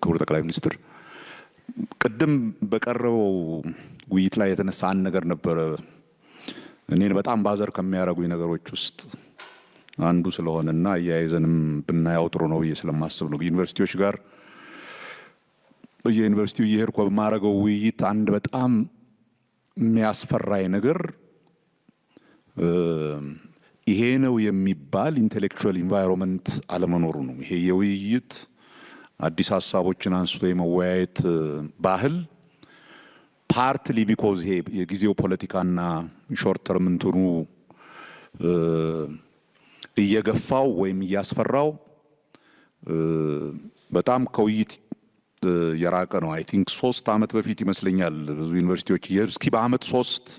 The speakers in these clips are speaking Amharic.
ክቡር ጠቅላይ ሚኒስትር ቅድም በቀረበው ውይይት ላይ የተነሳ አንድ ነገር ነበር እኔን በጣም ባዘር ከሚያረጉኝ ነገሮች ውስጥ አንዱ ስለሆነና አያይዘንም ብናያው ጥሩ ነው ብዬ ስለማስብ ነው። ዩኒቨርሲቲዎች ጋር በየዩኒቨርሲቲው እየሄድኩ በማረገው ውይይት አንድ በጣም የሚያስፈራኝ ነገር ይሄ ነው የሚባል ኢንቴሌክቹዋል ኢንቫይሮንመንት አለመኖሩ ነው። ይሄ የውይይት አዲስ ሀሳቦችን አንስቶ የመወያየት ባህል ፓርትሊ ቢኮዝ ይሄ የጊዜው ፖለቲካና ሾርት ተርም እንትኑ እየገፋው ወይም እያስፈራው በጣም ከውይይት የራቀ ነው። አይ ቲንክ 3 ዓመት በፊት ይመስለኛል ብዙ ዩኒቨርሲቲዎች እስኪ በአመት 3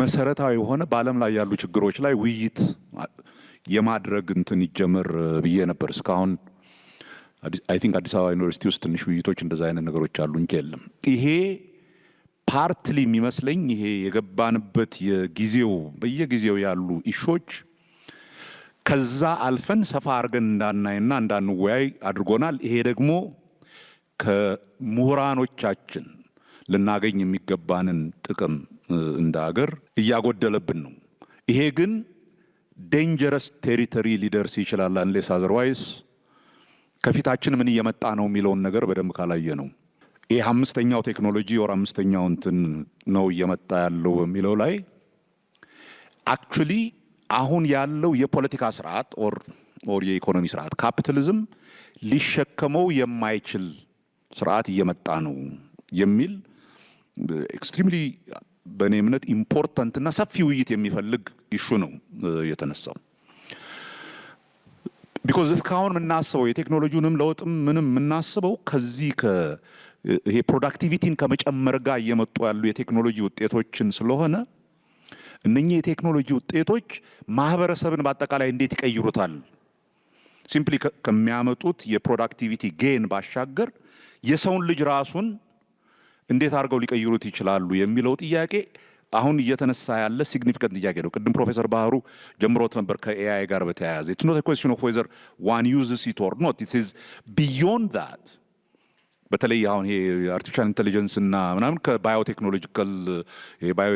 መሰረታዊ የሆነ በዓለም ላይ ያሉ ችግሮች ላይ ውይይት የማድረግ እንትን ይጀምር ብዬ ነበር። እስካሁን አይ ቲንክ አዲስ አበባ ዩኒቨርሲቲ ውስጥ ትንሽ ውይይቶች እንደዛ አይነት ነገሮች አሉ እንጂ የለም። ይሄ ፓርትሊ የሚመስለኝ ይሄ የገባንበት የጊዜው በየጊዜው ያሉ ኢሾች ከዛ አልፈን ሰፋ አድርገን እንዳናይና እንዳንወያይ አድርጎናል። ይሄ ደግሞ ከምሁራኖቻችን ልናገኝ የሚገባንን ጥቅም እንደ ሀገር እያጎደለብን ነው። ይሄ ግን ዴንጀረስ ቴሪቶሪ ሊደርስ ይችላል አንሌስ አዘርዋይስ ከፊታችን ምን እየመጣ ነው የሚለውን ነገር በደንብ ካላየ ነው። ይሄ አምስተኛው ቴክኖሎጂ ወር አምስተኛው እንትን ነው እየመጣ ያለው በሚለው ላይ አክቹሊ አሁን ያለው የፖለቲካ ስርዓት ኦር የኢኮኖሚ ስርዓት ካፒታሊዝም ሊሸከመው የማይችል ስርዓት እየመጣ ነው የሚል ኤክስትሪምሊ በእኔ እምነት ኢምፖርታንት እና ሰፊ ውይይት የሚፈልግ ኢሹ ነው የተነሳው። ቢኮዝ እስካሁን የምናስበው የቴክኖሎጂውንም ለውጥም ምንም የምናስበው ከዚህ ይሄ ፕሮዳክቲቪቲን ከመጨመር ጋር እየመጡ ያሉ የቴክኖሎጂ ውጤቶችን ስለሆነ እነኚህ የቴክኖሎጂ ውጤቶች ማህበረሰብን በአጠቃላይ እንዴት ይቀይሩታል ሲምፕሊ ከሚያመጡት የፕሮዳክቲቪቲ ጌን ባሻገር የሰውን ልጅ ራሱን እንዴት አድርገው ሊቀይሩት ይችላሉ የሚለው ጥያቄ አሁን እየተነሳ ያለ ሲግኒፊካንት ጥያቄ ነው። ቅድም ፕሮፌሰር ባህሩ ጀምሮት ነበር ከኤአይ ጋር በተያያዘ it's not a question of whether one uses it or not, it is beyond that። በተለይ አሁን ይሄ አርቲፊሻል ኢንተለጀንስ እና ምናምን ከባዮቴክኖሎጂካል ባዮ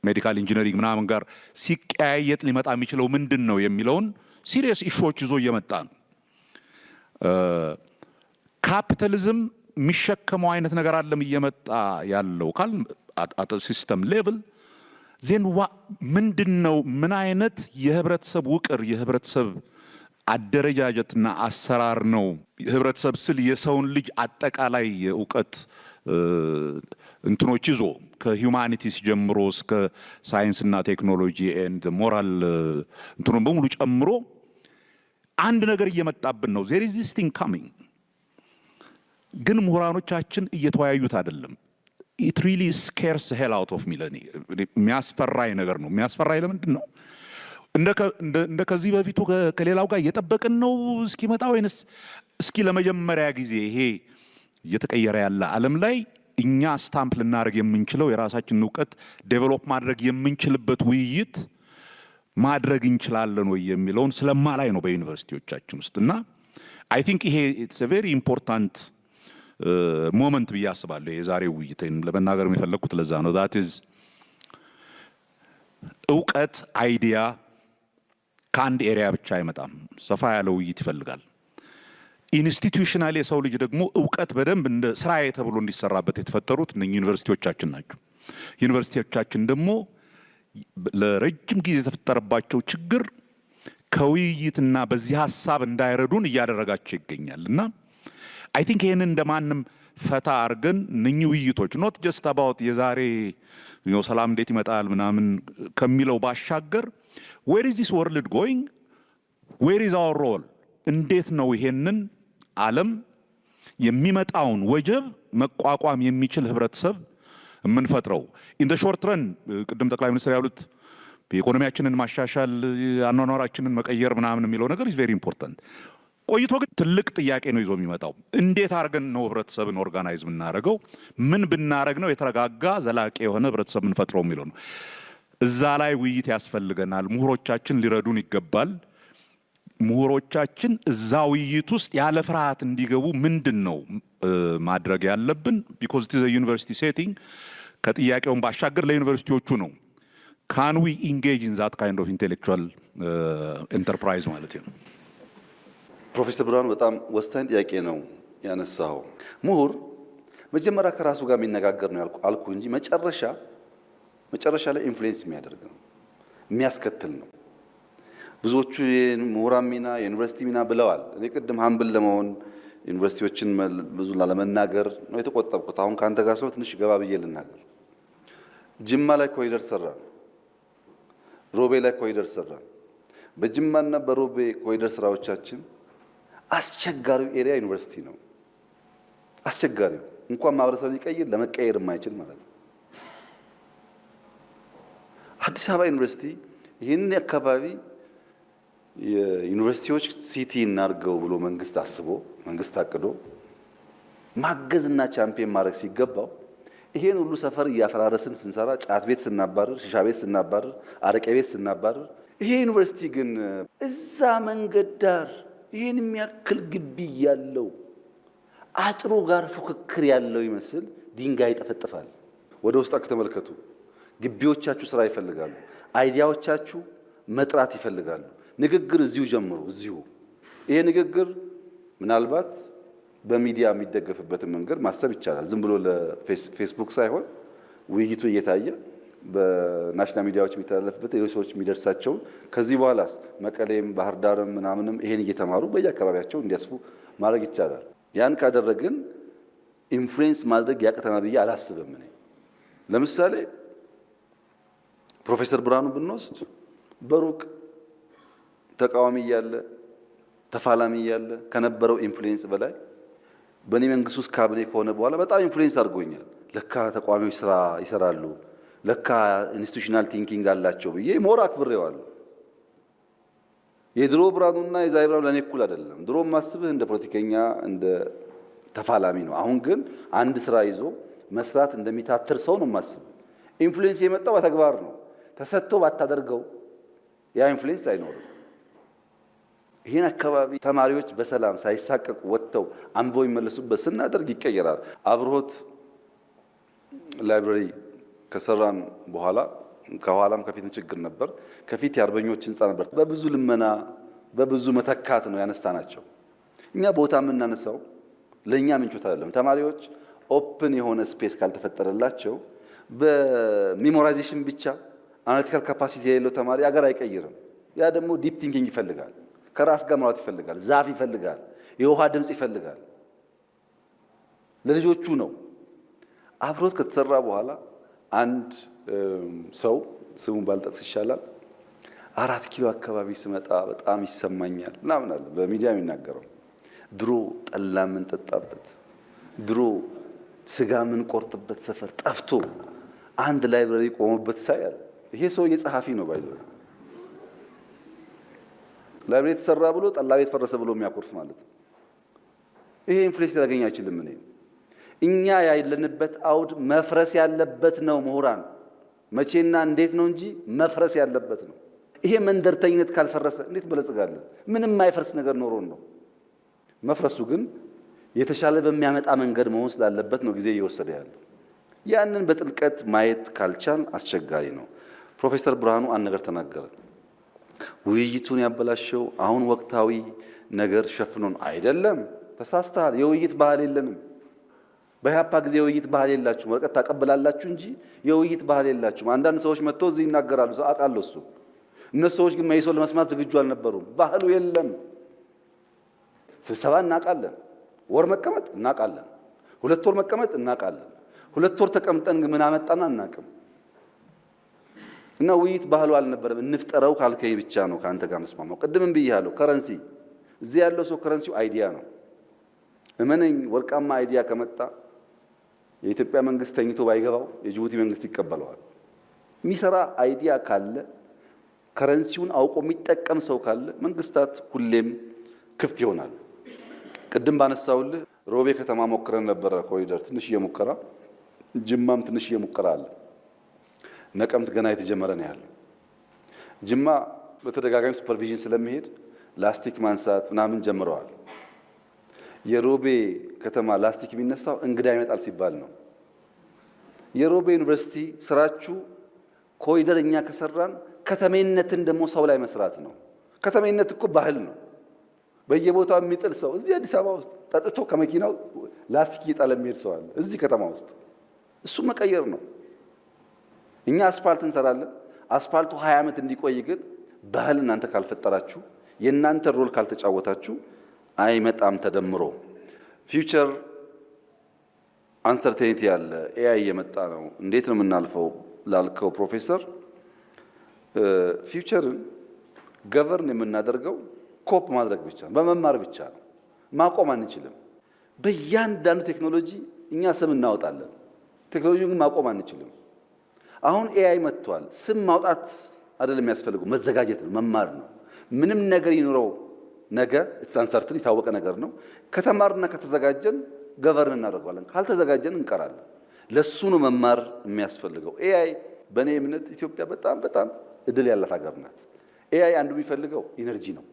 ሜዲካል ኢንጂነሪንግ ምናምን ጋር ሲቀያየጥ ሊመጣ የሚችለው ምንድን ነው የሚለውን ሲሪየስ ኢሹዎች ይዞ እየመጣ ነው። ካፒታሊዝም የሚሸከመው አይነት ነገር አለም እየመጣ ያለው ካል አት ሲስተም ሌቭል ዜን ምንድነው ምን አይነት የህብረተሰብ ውቅር የህብረተሰብ አደረጃጀትና አሰራር ነው? ህብረተሰብ ስል የሰውን ልጅ አጠቃላይ የእውቀት እንትኖች ይዞ ከሂዩማኒቲስ ጀምሮ እስከ ሳይንስና ቴክኖሎጂ ኤንድ ሞራል እንትኑን በሙሉ ጨምሮ አንድ ነገር እየመጣብን ነው። there is this thing coming ግን ምሁራኖቻችን እየተወያዩት አይደለም። it really scares the hell out of me። የሚያስፈራኝ ነገር ነው። የሚያስፈራኝ ለምንድን ነው? እንደ ከዚህ በፊቱ ከሌላው ጋር እየጠበቅን ነው እስኪመጣ ወይንስ እስኪ ለመጀመሪያ ጊዜ ይሄ እየተቀየረ ያለ ዓለም ላይ እኛ ስታምፕ ልናደርግ የምንችለው የራሳችንን እውቀት ዴቨሎፕ ማድረግ የምንችልበት ውይይት ማድረግ እንችላለን ወይ የሚለውን ስለማላይ ነው በዩኒቨርሲቲዎቻችን ውስጥ እና አይ ቲንክ ይሄ ኢትስ አ ቬሪ ኢምፖርታንት ሞመንት ብዬ አስባለሁ። የዛሬው ውይይትን ለመናገር የሚፈለኩት ለዛ ነው። that is እውቀት አይዲያ ከአንድ ኤሪያ ብቻ አይመጣም። ሰፋ ያለ ውይይት ይፈልጋል። ኢንስቲትዩሽናል የሰው ልጅ ደግሞ እውቀት በደንብ እንደ ስራዬ ተብሎ እንዲሰራበት የተፈጠሩት እነኚህ ዩኒቨርሲቲዎቻችን ናቸው። ዩኒቨርሲቲዎቻችን ደግሞ ለረጅም ጊዜ የተፈጠረባቸው ችግር ከውይይትና በዚህ ሀሳብ እንዳይረዱን እያደረጋቸው ይገኛል እና አይ ቲንክ ይሄንን እንደማንም ፈታ አድርገን እነኚህ ውይይቶች ኖት ጀስት አባውት የዛሬ ሰላም እንዴት ይመጣል ምናምን ከሚለው ባሻገር where is this world going, where is our role፣ እንዴት ነው ይሄንን ዓለም የሚመጣውን ወጀብ መቋቋም የሚችል ህብረተሰብ የምንፈጥረው in the short run። ቅድም ጠቅላይ ሚኒስትር ያሉት ኢኮኖሚያችንን ማሻሻል አኗኗራችንን መቀየር ምናምን የሚለው ነገር is very important። ቆይቶ ግን ትልቅ ጥያቄ ነው ይዞ የሚመጣው እንዴት አድርገን ነው ህብረተሰብን ኦርጋናይዝ የምናደርገው፣ ምን ብናደርግ ነው የተረጋጋ ዘላቂ የሆነ ህብረተሰብ የምንፈጥረው የሚለው ነው። እዛ ላይ ውይይት ያስፈልገናል። ምሁሮቻችን ሊረዱን ይገባል። ምሁሮቻችን እዛ ውይይት ውስጥ ያለ ፍርሃት እንዲገቡ ምንድን ነው ማድረግ ያለብን? ቢኮዝ ኢት ኢዝ አ ዩኒቨርሲቲ ሴቲንግ ከጥያቄውን ባሻገር ለዩኒቨርሲቲዎቹ ነው። ካን ዊ ኢንጌጅ ኢን ዛት ካይንድ ኦፍ ኢንቴሌክቹዋል ኢንተርፕራይዝ ማለት ነው። ፕሮፌሰር ብርሃኑ በጣም ወሳኝ ጥያቄ ነው ያነሳው። ምሁር መጀመሪያ ከራሱ ጋር የሚነጋገር ነው አልኩ እንጂ መጨረሻ ላይ ኢንፍሉዌንስ የሚያደርግ ነው፣ የሚያስከትል ነው። ብዙዎቹ የምሁራን ሚና የዩኒቨርሲቲ ሚና ብለዋል። እኔ ቅድም ሀምብል ለመሆን ዩኒቨርሲቲዎችን ብዙ ላለመናገር ነው የተቆጠብኩት። አሁን ከአንተ ጋር ሰው ትንሽ ገባ ብዬ ልናገር። ጅማ ላይ ኮሪደር ሰራን፣ ሮቤ ላይ ኮሪደር ሰራን። በጅማና በሮቤ ኮሪደር ስራዎቻችን አስቸጋሪው ኤሪያ ዩኒቨርሲቲ ነው። አስቸጋሪው እንኳን ማህበረሰብ ሊቀይር ለመቀየር የማይችል ማለት ነው። አዲስ አበባ ዩኒቨርሲቲ ይህን አካባቢ የዩኒቨርሲቲዎች ሲቲ እናርገው ብሎ መንግስት አስቦ መንግስት አቅዶ ማገዝና ቻምፒየን ማድረግ ሲገባው ይሄን ሁሉ ሰፈር እያፈራረስን ስንሰራ ጫት ቤት ስናባርር፣ ሺሻ ቤት ስናባርር፣ አረቄ ቤት ስናባርር፣ ይሄ ዩኒቨርሲቲ ግን እዛ መንገድ ዳር ይሄን የሚያክል ግቢ ያለው አጥሩ ጋር ፉክክር ያለው ይመስል ድንጋይ ይጠፈጥፋል። ወደ ውስጣችሁ ተመልከቱ። ግቢዎቻችሁ ስራ ይፈልጋሉ። አይዲያዎቻችሁ መጥራት ይፈልጋሉ። ንግግር እዚሁ ጀምሩ። እዚሁ ይሄ ንግግር ምናልባት በሚዲያ የሚደገፍበትን መንገድ ማሰብ ይቻላል። ዝም ብሎ ለፌስቡክ ሳይሆን ውይይቱ እየታየ በናሽናል ሚዲያዎች የሚተላለፍበት ሌሎች ሰዎች የሚደርሳቸውን ከዚህ በኋላስ መቀሌም ባህር ዳርም ምናምንም ይሄን እየተማሩ በየአካባቢያቸው እንዲያስፉ ማድረግ ይቻላል። ያን ካደረግን ኢንፍሉዌንስ ማድረግ ያቅተናል ብዬ አላስብም። እኔ ለምሳሌ ፕሮፌሰር ብርሃኑ ብንወስድ በሩቅ ተቃዋሚ እያለ ተፋላሚ እያለ ከነበረው ኢንፍሉዌንስ በላይ በእኔ መንግስት ውስጥ ካቢኔ ከሆነ በኋላ በጣም ኢንፍሉዌንስ አድርጎኛል። ለካ ተቃዋሚዎች ስራ ይሰራሉ፣ ለካ ኢንስቲቱሽናል ቲንኪንግ አላቸው ብዬ ሞር አክብሬዋለሁ። የድሮ ብርሃኑና የዛሬ ብርሃኑ ለእኔ እኩል አይደለም። ድሮ ማስብህ እንደ ፖለቲከኛ እንደ ተፋላሚ ነው። አሁን ግን አንድ ስራ ይዞ መስራት እንደሚታትር ሰው ነው ማስብ። ኢንፍሉዌንስ የመጣው በተግባር ነው። ተሰጥቶ ባታደርገው ያ ኢንፍሉዌንስ አይኖርም። ይህን አካባቢ ተማሪዎች በሰላም ሳይሳቀቁ ወጥተው አንብበው ይመለሱበት ስናደርግ ይቀየራል። አብርሆት ላይብረሪ ከሰራን በኋላ ከኋላም ከፊት ችግር ነበር። ከፊት የአርበኞች ህንፃ ነበር። በብዙ ልመና በብዙ መተካት ነው ያነሳናቸው። እኛ ቦታ የምናነሳው ለእኛ ምንጮት አይደለም። ተማሪዎች ኦፕን የሆነ ስፔስ ካልተፈጠረላቸው በሜሞራይዜሽን ብቻ አናሊቲካል ካፓሲቲ የሌለው ተማሪ አገር አይቀይርም። ያ ደግሞ ዲፕ ቲንኪንግ ይፈልጋል። ከራስ ጋር ማውራት ይፈልጋል። ዛፍ ይፈልጋል። የውሃ ድምፅ ይፈልጋል። ለልጆቹ ነው። አብሮት ከተሰራ በኋላ አንድ ሰው ስሙን ባልጠቅስ ይሻላል 4 ኪሎ አካባቢ ስመጣ በጣም ይሰማኛል ምናምን አለ። በሚዲያ የሚናገረው ድሮ ጠላ የምንጠጣበት ድሮ ስጋ የምንቆርጥበት ሰፈር ጠፍቶ አንድ ላይብረሪ ቆሞበት ሳያል ይሄ ሰውዬ ጸሐፊ ነው ባይዘው ላይብረሪ ተሰራ ብሎ ጠላ ቤት ፈረሰ ብሎ የሚያኮርፍ ማለት ነው። ይሄ ኢንፍሉዌንስ ሊያገኝ አይችልም። እኛ ያለንበት አውድ መፍረስ ያለበት ነው። ምሁራን መቼና እንዴት ነው እንጂ መፍረስ ያለበት ነው። ይሄ መንደርተኝነት ካልፈረሰ እንዴት በለጽጋለን? ምንም የማይፈርስ ነገር ኖሮን ነው። መፍረሱ ግን የተሻለ በሚያመጣ መንገድ መሆን ስላለበት ነው ጊዜ እየወሰደ ያለው። ያንን በጥልቀት ማየት ካልቻል አስቸጋሪ ነው። ፕሮፌሰር ብርሃኑ አንድ ነገር ተናገረ። ውይይቱን ያበላሸው አሁን ወቅታዊ ነገር ሸፍኖን አይደለም። ተሳስተሃል። የውይይት ባህል የለንም። በኢህአፓ ጊዜ የውይይት ባህል የላችሁም። ወረቀት ታቀብላላችሁ እንጂ የውይይት ባህል የላችሁም። አንዳንድ ሰዎች መጥተው እዚህ ይናገራሉ። አውቃለሁ እሱ። እነሱ ሰዎች ግን መይሶ ለመስማት ዝግጁ አልነበሩም። ባህሉ የለም። ስብሰባ እናውቃለን። ወር መቀመጥ እናውቃለን። 2 ወር መቀመጥ እናውቃለን። 2 ወር ተቀምጠን ግን ምን አመጣና አናውቅም። እና ውይይት ባህሉ አልነበረም። እንፍጠረው ካልከኝ ብቻ ነው ከአንተ ጋር መስማማው። ቅድምም ብያለሁ። ከረንሲ እዚህ ያለው ሰው ከረንሲው አይዲያ ነው። እመነኝ፣ ወርቃማ አይዲያ ከመጣ የኢትዮጵያ መንግስት ተኝቶ ባይገባው የጅቡቲ መንግስት ይቀበለዋል። የሚሰራ አይዲያ ካለ ከረንሲውን አውቆ የሚጠቀም ሰው ካለ መንግስታት ሁሌም ክፍት ይሆናል። ቅድም ባነሳውልህ ሮቤ ከተማ ሞክረን ነበረ ኮሪደር፣ ትንሽዬ ሙከራ። ጅማም ትንሽዬ ሙከራ አለ። ነቀምት ገና የተጀመረ ነው ያለው። ጅማ በተደጋጋሚ ሱፐርቪዥን ስለሚሄድ ላስቲክ ማንሳት ምናምን ጀምረዋል። የሮቤ ከተማ ላስቲክ የሚነሳው እንግዳ ይመጣል ሲባል ነው። የሮቤ ዩኒቨርሲቲ ስራችሁ ኮሪደር እኛ ከሰራን ከተሜነትን ደግሞ ሰው ላይ መስራት ነው። ከተሜነት እኮ ባህል ነው። በየቦታው የሚጥል ሰው እዚህ አዲስ አበባ ውስጥ ጠጥቶ ከመኪናው ላስቲክ እየጣለ የሚሄድ ሰው አለ እዚህ ከተማ ውስጥ። እሱ መቀየር ነው። እኛ አስፋልት እንሰራለን። አስፋልቱ 20 ዓመት እንዲቆይ ግን ባህል እናንተ ካልፈጠራችሁ፣ የእናንተ ሮል ካልተጫወታችሁ አይመጣም ተደምሮ። ፊውቸር አንሰርቴኒቲ ያለ ኤአይ እየመጣ ነው። እንዴት ነው የምናልፈው ላልከው ፕሮፌሰር፣ ፊውቸርን ገቨርን የምናደርገው ኮፕ ማድረግ ብቻ ነው፣ በመማር ብቻ ነው። ማቆም አንችልም። በእያንዳንዱ ቴክኖሎጂ እኛ ስም እናወጣለን። ቴክኖሎጂውን ግን ማቆም አንችልም። አሁን ኤአይ መጥቷል። ስም ማውጣት አይደለም የሚያስፈልገው፣ መዘጋጀት ነው፣ መማር ነው። ምንም ነገር ይኑረው ነገ አንሰርትን የታወቀ ነገር ነው። ከተማርና ከተዘጋጀን ገቨርን እናደርገዋለን። ካልተዘጋጀን እንቀራለን። ለሱ ነው መማር የሚያስፈልገው። ኤአይ በእኔ እምነት ኢትዮጵያ በጣም በጣም እድል ያላት ሀገር ናት። ኤአይ አንዱ የሚፈልገው ኢነርጂ ነው።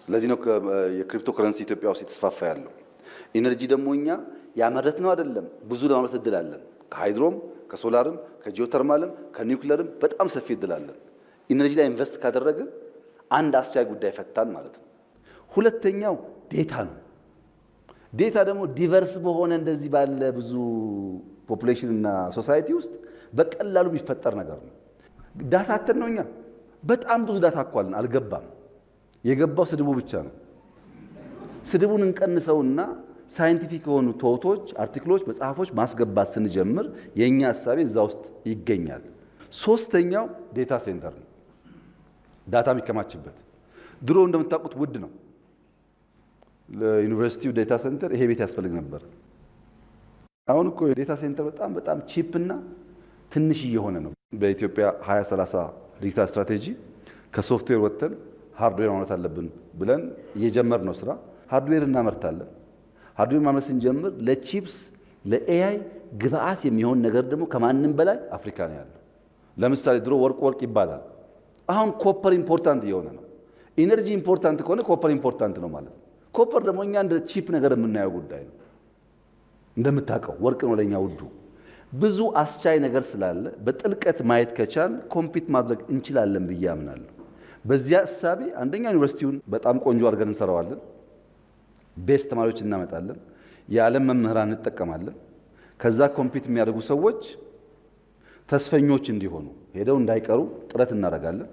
ለዚህ ነው የክሪፕቶ ከረንሲ ኢትዮጵያ ውስጥ የተስፋፋ ያለው። ኢነርጂ ደግሞ እኛ ያመረት ነው አይደለም፣ ብዙ ለማምረት እድል አለን። ከሃይድሮም፣ ከሶላርም፣ ከጂኦተርማልም፣ ከኒውክለርም በጣም ሰፊ እድል አለን። ኢነርጂ ላይ ኢንቨስት ካደረግን አንድ አስቻይ ጉዳይ ፈታን ማለት ነው። ሁለተኛው ዴታ ነው። ዴታ ደግሞ ዲቨርስ በሆነ እንደዚህ ባለ ብዙ ፖፑሌሽን እና ሶሳይቲ ውስጥ በቀላሉ የሚፈጠር ነገር ነው። ዳታ አተን ነው። እኛ በጣም ብዙ ዳታ አኳልን አልገባም። የገባው ስድቡ ብቻ ነው። ስድቡን እንቀንሰውና ሳይንቲፊክ የሆኑ ቶቶች፣ አርቲክሎች፣ መጽሐፎች ማስገባት ስንጀምር የኛ ሐሳቤ እዛ ውስጥ ይገኛል። ሶስተኛው ዴታ ሴንተር ነው። ዳታ የሚከማችበት ድሮ እንደምታውቁት ውድ ነው። ለዩኒቨርሲቲው ዴታ ሴንተር ይሄ ቤት ያስፈልግ ነበር። አሁን እኮ የዴታ ሴንተር በጣም በጣም ቺፕ እና ትንሽ እየሆነ ነው። በኢትዮጵያ 2030 ዲጂታል ስትራቴጂ ከሶፍትዌር ወጥተን ሃርድዌር ማምረት አለብን ብለን እየጀመር ነው ስራ። ሃርድዌር እናመርታለን። ሃርድዌር ማምረት ስንጀምር ለቺፕስ ለኤአይ ግብአት የሚሆን ነገር ደግሞ ከማንም በላይ አፍሪካ ነው ያለው። ለምሳሌ ድሮ ወርቅ ይባላል። አሁን ኮፐር ኢምፖርታንት እየሆነ ነው። ኢነርጂ ኢምፖርታንት ከሆነ ኮፐር ኢምፖርታንት ነው ማለት ነው። ኮፐር ደግሞ እኛ እንደ ቺፕ ነገር የምናየው ጉዳይ ነው። እንደምታውቀው ወርቅ ነው ለኛ ውዱ። ብዙ አስቻይ ነገር ስላለ በጥልቀት ማየት ከቻል ኮምፒት ማድረግ እንችላለን ብዬ አምናለሁ። በዚያ እሳቤ አንደኛ ዩኒቨርሲቲውን በጣም ቆንጆ አድርገን እንሰራዋለን። ቤስት ተማሪዎች እናመጣለን። የዓለም መምህራን እንጠቀማለን። ከዛ ኮምፒት የሚያደርጉ ሰዎች ተስፈኞች እንዲሆኑ ሄደው እንዳይቀሩ ጥረት እናደርጋለን።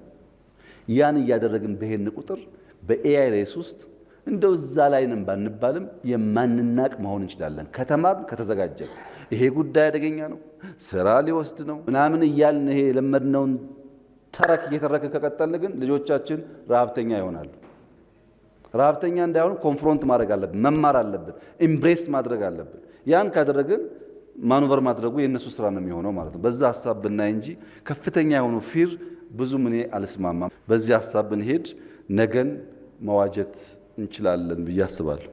ያን እያደረግን በሄን ቁጥር በኤአይ ሬስ ውስጥ እንደው እዛ ላይ ነን ባንባልም የማንናቅ መሆን እንችላለን። ከተማርን ከተዘጋጀን። ይሄ ጉዳይ አደገኛ ነው፣ ስራ ሊወስድ ነው ምናምን እያልን ይሄ የለመድነውን ተረክ እየተረክን ከቀጠልን ግን ልጆቻችን ረሀብተኛ ይሆናሉ። ረሀብተኛ እንዳይሆኑ ኮንፍሮንት ማድረግ አለብን፣ መማር አለብን፣ ኢምብሬስ ማድረግ አለብን። ያን ካደረግን ማኑቨር ማድረጉ የእነሱ ስራ ነው የሚሆነው ማለት ነው። በዛ ሀሳብ ብናይ እንጂ ከፍተኛ የሆኑ ፊር ብዙም እኔ አልስማማም። በዚህ ሀሳብ ብንሄድ ነገን መዋጀት እንችላለን ብዬ አስባለሁ።